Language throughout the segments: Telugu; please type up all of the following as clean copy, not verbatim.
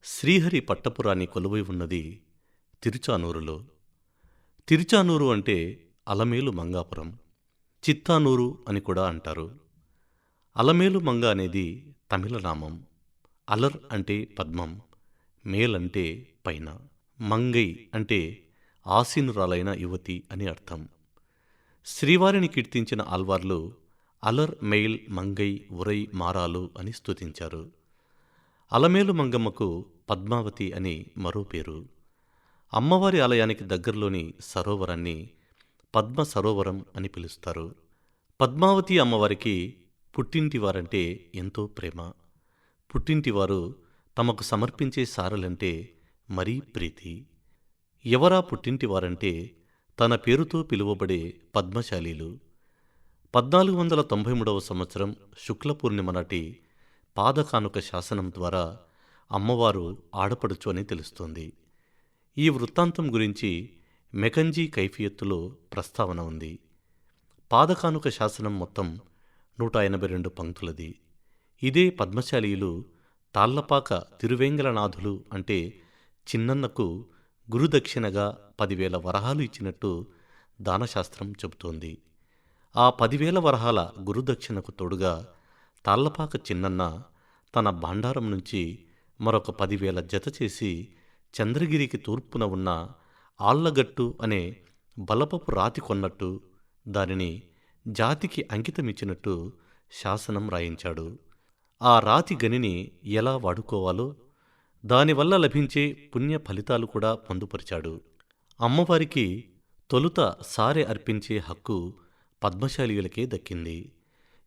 శ్రీహరి పట్టపురాణి కొలువై ఉన్నది తిరుచానూరులో. తిరుచానూరు అంటే అలమేలు మంగాపురం, చిత్తానూరు అని కూడా అంటారు. అలమేలు మంగ అనేది తమిళనామం. అలర్ అంటే పద్మం, మేల్ అంటే పైన, మంగై అంటే ఆసీనురాలైన యువతి అని అర్థం. శ్రీవారిని కీర్తించిన ఆల్వార్లు అలర్ మెయిల్ మంగై ఉరై మారాలు అని స్తుతించారు. అలమేలు మంగమ్మకు పద్మావతి అని మరో పేరు. అమ్మవారి ఆలయానికి దగ్గరలోని సరోవరాన్ని పద్మ సరోవరం అని పిలుస్తారు. పద్మావతి అమ్మవారికి పుట్టింటివారంటే ఎంతో ప్రేమ. పుట్టింటివారు తమకు సమర్పించే సారలంటే మరీ ప్రీతి. ఎవరా పుట్టింటివారంటే తన పేరుతో పిలువబడే పద్మశాలీలు. 1493 సంవత్సరం శుక్లపూర్ణిమ నాటి పాదకానుక శాసనం ద్వారా అమ్మవారు ఆడపడుచు అని తెలుస్తోంది. ఈ వృత్తాంతం గురించి మెకంజీ కైఫియత్తులో ప్రస్తావన ఉంది. పాదకానుక శాసనం మొత్తం 182 పంక్తులది. ఇదే పద్మశాలీయులు తాళ్లపాక తిరువేంగలనాథులు అంటే చిన్నన్నకు గురుదక్షిణగా 10,000 వరహాలు ఇచ్చినట్టు దానశాస్త్రం చెబుతోంది. ఆ 10,000 వరహాల గురుదక్షిణకు తోడుగా తాళ్లపాక చిన్నన్న తన భాండారం నుంచి మరొక 10,000 జత చేసి చంద్రగిరికి తూర్పున ఉన్న ఆళ్లగట్టు అనే బలపపు రాతి కొన్నట్టు, దానిని జాతికి అంకితమిచ్చినట్టు శాసనం రాయించాడు. ఆ రాతి గనిని ఎలా వాడుకోవాలో, దానివల్ల లభించే పుణ్య ఫలితాలు కూడా పొందుపరిచాడు. అమ్మవారికి తొలుత సారె అర్పించే హక్కు పద్మశాలీయులకే దక్కింది.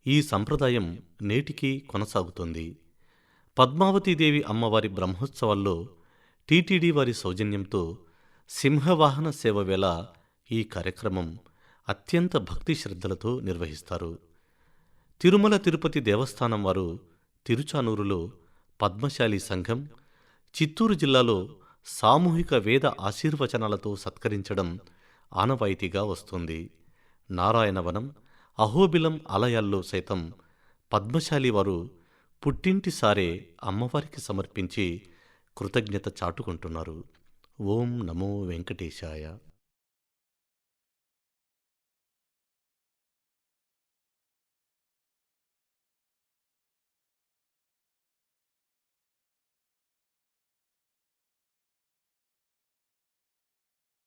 ఈ సంప్రదాయం నేటికీ కొనసాగుతోంది. పద్మావతీదేవి అమ్మవారి బ్రహ్మోత్సవాల్లో టీటీడీ వారి సౌజన్యంతో సింహవాహన సేవ వేళ ఈ కార్యక్రమం అత్యంత భక్తి శ్రద్ధలతో నిర్వహిస్తారు. తిరుమల తిరుపతి దేవస్థానం వారు తిరుచానూరులో పద్మశాలి సంఘం, చిత్తూరు జిల్లాలో సామూహిక వేద ఆశీర్వచనాలతో సత్కరించడం ఆనవాయితీగా వస్తుంది. నారాయణవనం, అహోబిలం ఆలయాల్లో సైతం పద్మశాలి వారు పుట్టింటి సారే అమ్మవారికి సమర్పించి కృతజ్ఞత చాటుకుంటున్నారు. ఓం నమో వెంకటేశాయ.